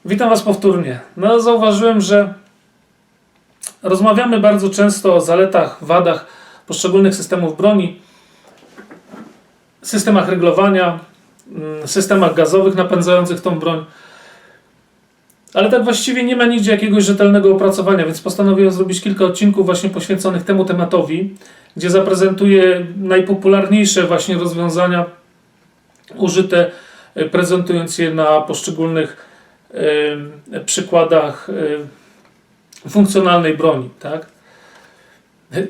Witam Was powtórnie. No, zauważyłem, że rozmawiamy bardzo często o zaletach, wadach poszczególnych systemów broni, systemach reglowania, systemach gazowych napędzających tą broń, ale tak właściwie nie ma nigdzie jakiegoś rzetelnego opracowania, więc postanowiłem zrobić kilka odcinków właśnie poświęconych temu tematowi, gdzie zaprezentuję najpopularniejsze właśnie rozwiązania użyte, prezentując je na poszczególnych przykładach funkcjonalnej broni, tak?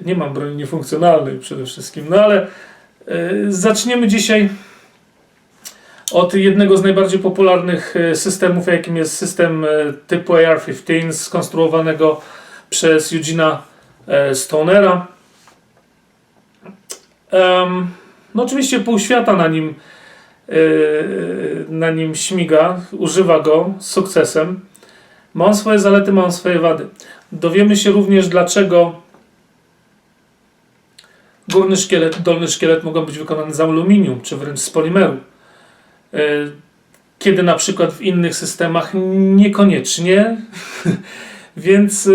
Nie mam broni niefunkcjonalnej przede wszystkim, no ale zaczniemy dzisiaj od jednego z najbardziej popularnych systemów, jakim jest system typu AR-15, skonstruowanego przez Eugene'a Stonera. No oczywiście pół świata na nim śmiga, używa go z sukcesem. Ma on swoje zalety, ma on swoje wady. Dowiemy się również, dlaczego górny szkielet i dolny szkielet mogą być wykonane z aluminium, czy wręcz z polimeru. Kiedy na przykład w innych systemach niekoniecznie. Więc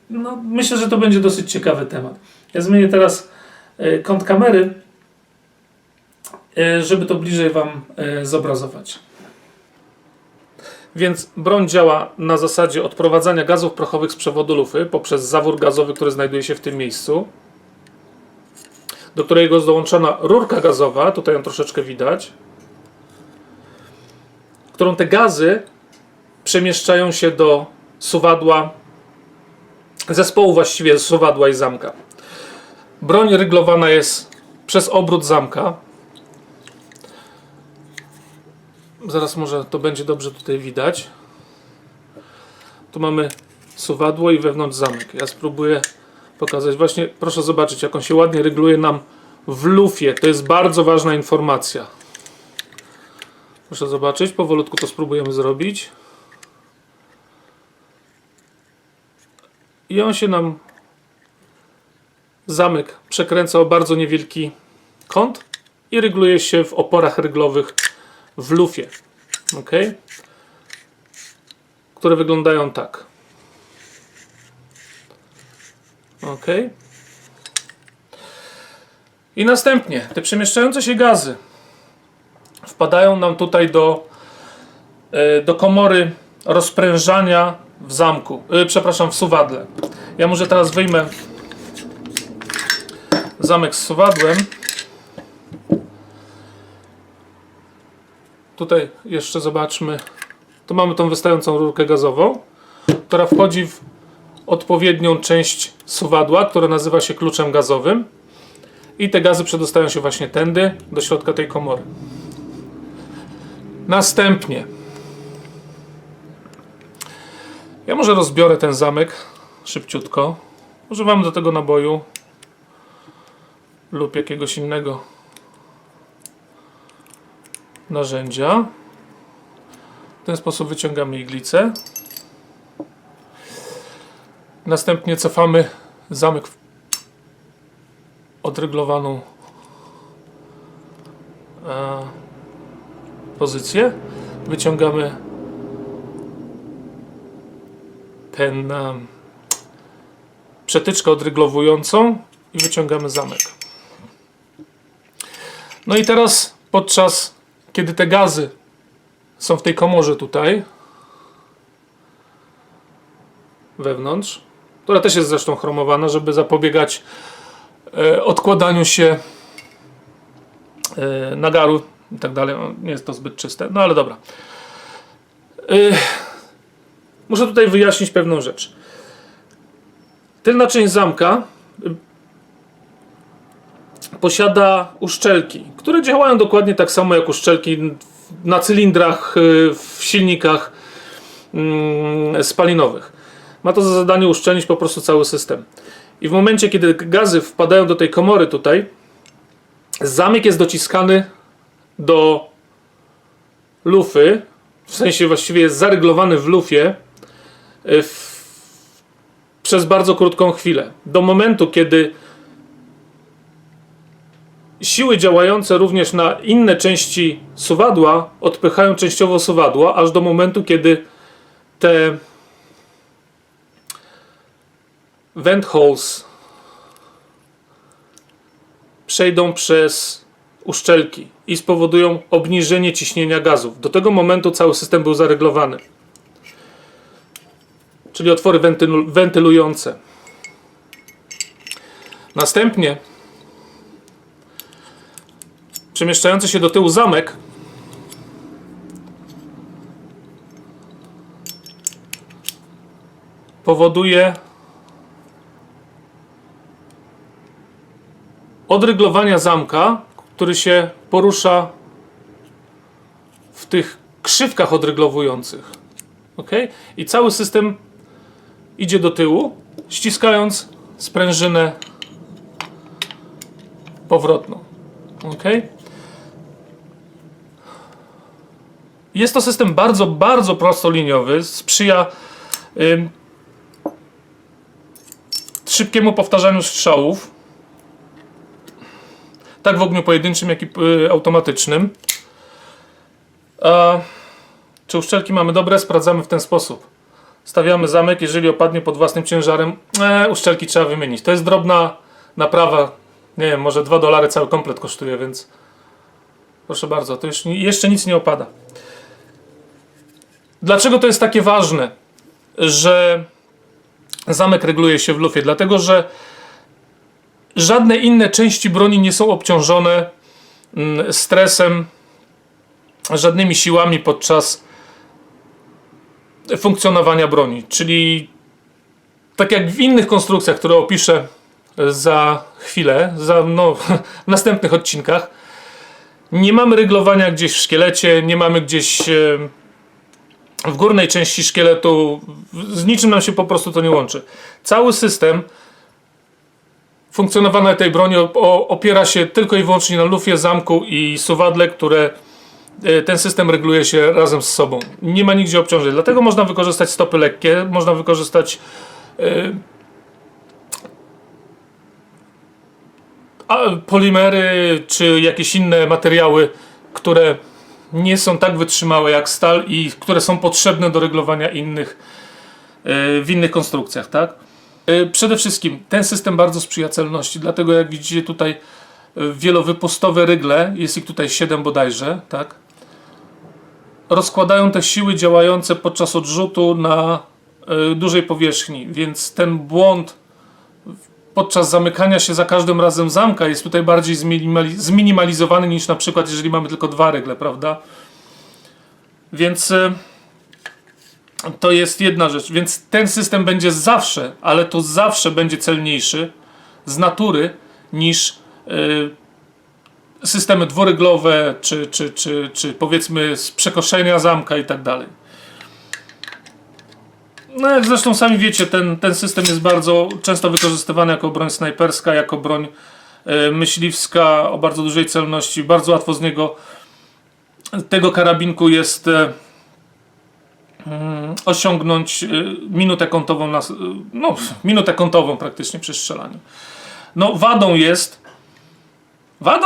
no, myślę, że to będzie dosyć ciekawy temat. Ja zmienię teraz kąt kamery, żeby to bliżej Wam zobrazować. Więc broń działa na zasadzie odprowadzania gazów prochowych z przewodu lufy poprzez zawór gazowy, który znajduje się w tym miejscu, do którego jest dołączona rurka gazowa, tutaj ją troszeczkę widać, którą te gazy przemieszczają się do suwadła, zespołu właściwie suwadła i zamka. Broń ryglowana jest przez obrót zamka. Zaraz może to będzie dobrze tutaj widać. Tu mamy suwadło i wewnątrz zamek. Ja spróbuję pokazać. Właśnie proszę zobaczyć, jak on się ładnie rygluje nam w lufie. To jest bardzo ważna informacja. Proszę zobaczyć, powolutku to spróbujemy zrobić. I on się nam, zamek przekręca o bardzo niewielki kąt i rygluje się w oporach ryglowych w lufie, ok? Które wyglądają tak. Ok. I następnie te przemieszczające się gazy wpadają nam tutaj do komory rozprężania w zamku, przepraszam, w suwadle. Ja może teraz wyjmę zamek z suwadłem. Tutaj jeszcze zobaczmy. Tu mamy tą wystającą rurkę gazową, która wchodzi w odpowiednią część suwadła, która nazywa się kluczem gazowym. I te gazy przedostają się właśnie tędy do środka tej komory. Następnie ja może rozbiorę ten zamek szybciutko. Używamy do tego naboju lub jakiegoś innego narzędzia. W ten sposób wyciągamy iglicę. Następnie cofamy zamek w odryglowaną pozycję. Wyciągamy ten przetyczkę odryglowującą i wyciągamy zamek. No i teraz podczas kiedy te gazy są w tej komorze tutaj wewnątrz, która też jest zresztą chromowana, żeby zapobiegać odkładaniu się nagaru i tak dalej. Nie jest to zbyt czyste, no ale dobra. Muszę tutaj wyjaśnić pewną rzecz. Tylna część zamka posiada uszczelki, które działają dokładnie tak samo jak uszczelki na cylindrach w silnikach spalinowych. Ma to za zadanie uszczelnić po prostu cały system. I w momencie, kiedy gazy wpadają do tej komory tutaj, zamek jest dociskany do lufy, w sensie właściwie jest zaryglowany w lufie przez bardzo krótką chwilę. Do momentu, kiedy siły działające również na inne części suwadła odpychają częściowo suwadło, aż do momentu, kiedy te vent holes przejdą przez uszczelki i spowodują obniżenie ciśnienia gazów. Do tego momentu cały system był zareglowany. Czyli otwory wentylujące. Następnie przemieszczający się do tyłu zamek powoduje odryglowania zamka, który się porusza w tych krzywkach odryglowujących. Ok? I cały system idzie do tyłu, ściskając sprężynę powrotną. Ok? Jest to system bardzo, bardzo prostoliniowy, sprzyja szybkiemu powtarzaniu strzałów, tak w ogniu pojedynczym, jak i automatycznym. Czy uszczelki mamy dobre? Sprawdzamy w ten sposób. Stawiamy zamek, jeżeli opadnie pod własnym ciężarem, uszczelki trzeba wymienić. To jest drobna naprawa, nie wiem, może $2 cały komplet kosztuje, więc proszę bardzo, to już jeszcze nic nie opada. Dlaczego to jest takie ważne, że zamek reguluje się w lufie? Dlatego, że żadne inne części broni nie są obciążone stresem, żadnymi siłami podczas funkcjonowania broni. Czyli tak jak w innych konstrukcjach, które opiszę za chwilę, w następnych odcinkach, nie mamy ryglowania gdzieś w szkielecie, nie mamy gdzieś w górnej części szkieletu, z niczym nam się po prostu to nie łączy. Cały system funkcjonowania tej broni opiera się tylko i wyłącznie na lufie, zamku i suwadle, które ten system reguluje się razem z sobą. Nie ma nigdzie obciążeń. Dlatego można wykorzystać stopy lekkie, można wykorzystać polimery czy jakieś inne materiały, które nie są tak wytrzymałe jak stal i które są potrzebne do reglowania w innych konstrukcjach, tak? Przede wszystkim ten system bardzo sprzyja celności, dlatego jak widzicie tutaj wielowypustowe rygle, jest ich tutaj 7 bodajże, tak? Rozkładają te siły działające podczas odrzutu na dużej powierzchni, więc ten błąd podczas zamykania się za każdym razem zamka jest tutaj bardziej zminimalizowany niż na przykład jeżeli mamy tylko 2 rygle, prawda? Więc to jest jedna rzecz, więc ten system będzie zawsze, ale to zawsze będzie celniejszy z natury niż systemy dwuryglowe, czy powiedzmy z przekoszenia zamka i tak dalej. No jak zresztą sami wiecie, ten system jest bardzo często wykorzystywany jako broń snajperska, jako broń myśliwska o bardzo dużej celności. Bardzo łatwo z tego karabinku jest osiągnąć minutę kątową, minutę kątową praktycznie przy strzelaniu. No wadą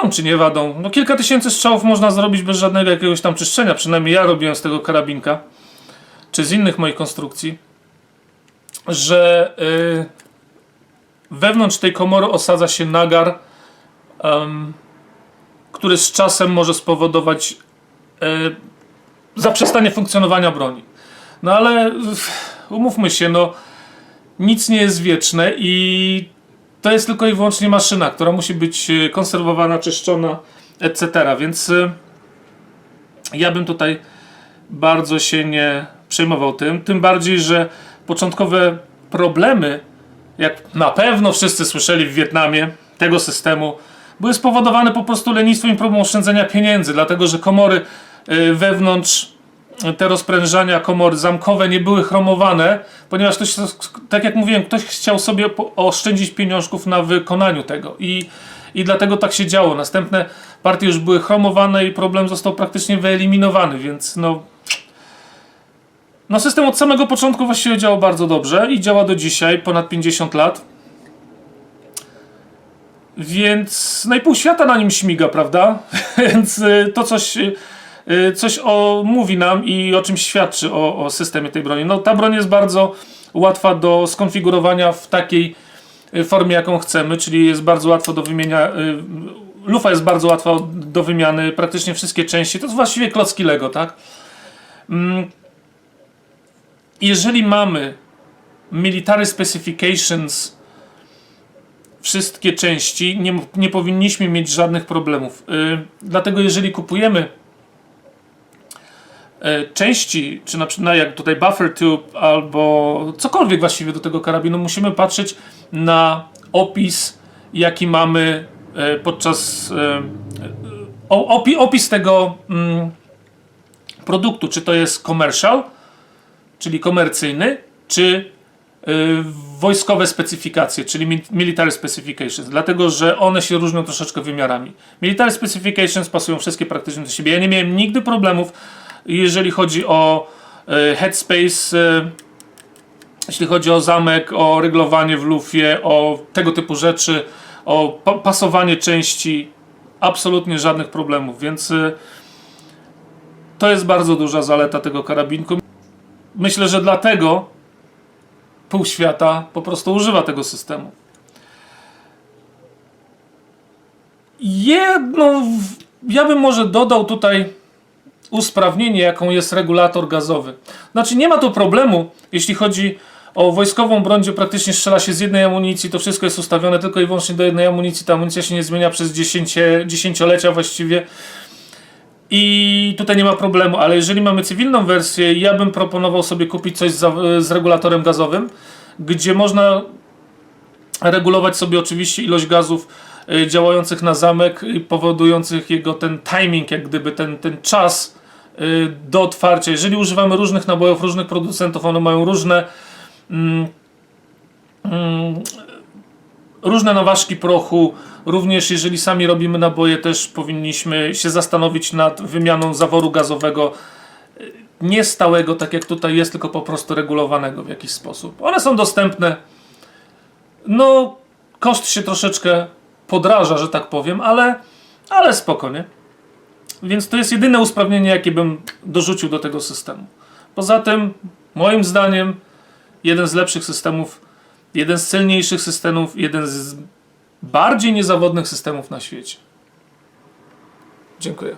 czy nie wadą, no kilka tysięcy strzałów można zrobić bez żadnego jakiegoś tam czyszczenia, przynajmniej ja robiłem z tego karabinka, czy z innych moich konstrukcji, że wewnątrz tej komory osadza się nagar, który z czasem może spowodować zaprzestanie funkcjonowania broni. No ale umówmy się, no nic nie jest wieczne i to jest tylko i wyłącznie maszyna, która musi być konserwowana, czyszczona, etc. Więc ja bym tutaj bardzo się nie przejmował tym bardziej, że początkowe problemy, jak na pewno wszyscy słyszeli w Wietnamie, tego systemu, były spowodowane po prostu lenistwem i próbą oszczędzenia pieniędzy, dlatego że komory wewnątrz, te rozprężania komory zamkowe nie były chromowane, ponieważ ktoś, tak jak mówiłem, ktoś chciał sobie oszczędzić pieniążków na wykonaniu tego i dlatego tak się działo. Następne partie już były chromowane i problem został praktycznie wyeliminowany, więc no system od samego początku właściwie działał bardzo dobrze i działa do dzisiaj, ponad 50 lat. Więc no i pół świata na nim śmiga, prawda? Więc to coś coś mówi nam i o czymś świadczy o systemie tej broni. No, ta broń jest bardzo łatwa do skonfigurowania w takiej formie, jaką chcemy, czyli jest bardzo łatwo do wymienia. Lufa jest bardzo łatwa do wymiany, praktycznie wszystkie części, to jest właściwie klocki Lego, tak? Jeżeli mamy military specifications, wszystkie części, nie powinniśmy mieć żadnych problemów. Dlatego jeżeli kupujemy części, czy na przykład jak tutaj buffer tube albo cokolwiek właściwie do tego karabinu, musimy patrzeć na opis, jaki mamy podczas opis tego produktu, czy to jest commercial, czyli komercyjny, czy wojskowe specyfikacje, czyli military specifications, dlatego że one się różnią troszeczkę wymiarami. Military specifications pasują wszystkie praktycznie do siebie. Ja nie miałem nigdy problemów, jeżeli chodzi o headspace, jeśli chodzi o zamek, o ryglowanie w lufie, o tego typu rzeczy, o pasowanie części. Absolutnie żadnych problemów, więc to jest bardzo duża zaleta tego karabinku. Myślę, że dlatego pół świata po prostu używa tego systemu. Ja bym może dodał tutaj usprawnienie, jaką jest regulator gazowy. Znaczy nie ma tu problemu, jeśli chodzi o wojskową broń, gdzie praktycznie strzela się z jednej amunicji, to wszystko jest ustawione tylko i wyłącznie do jednej amunicji, ta amunicja się nie zmienia przez dziesięciolecia właściwie. I tutaj nie ma problemu, ale jeżeli mamy cywilną wersję, ja bym proponował sobie kupić coś z regulatorem gazowym, gdzie można regulować sobie oczywiście ilość gazów działających na zamek i powodujących jego ten timing, jak gdyby ten czas do otwarcia. Jeżeli używamy różnych nabojów, różnych producentów, one mają różne naważki prochu. Również jeżeli sami robimy naboje, też powinniśmy się zastanowić nad wymianą zaworu gazowego, nie stałego, tak jak tutaj jest, tylko po prostu regulowanego w jakiś sposób. One są dostępne. No, koszt się troszeczkę podraża, że tak powiem, ale spoko, nie? Więc to jest jedyne usprawnienie, jakie bym dorzucił do tego systemu. Poza tym, moim zdaniem, jeden z lepszych systemów, jeden z celniejszych systemów, jeden z bardziej niezawodnych systemów na świecie. Dziękuję.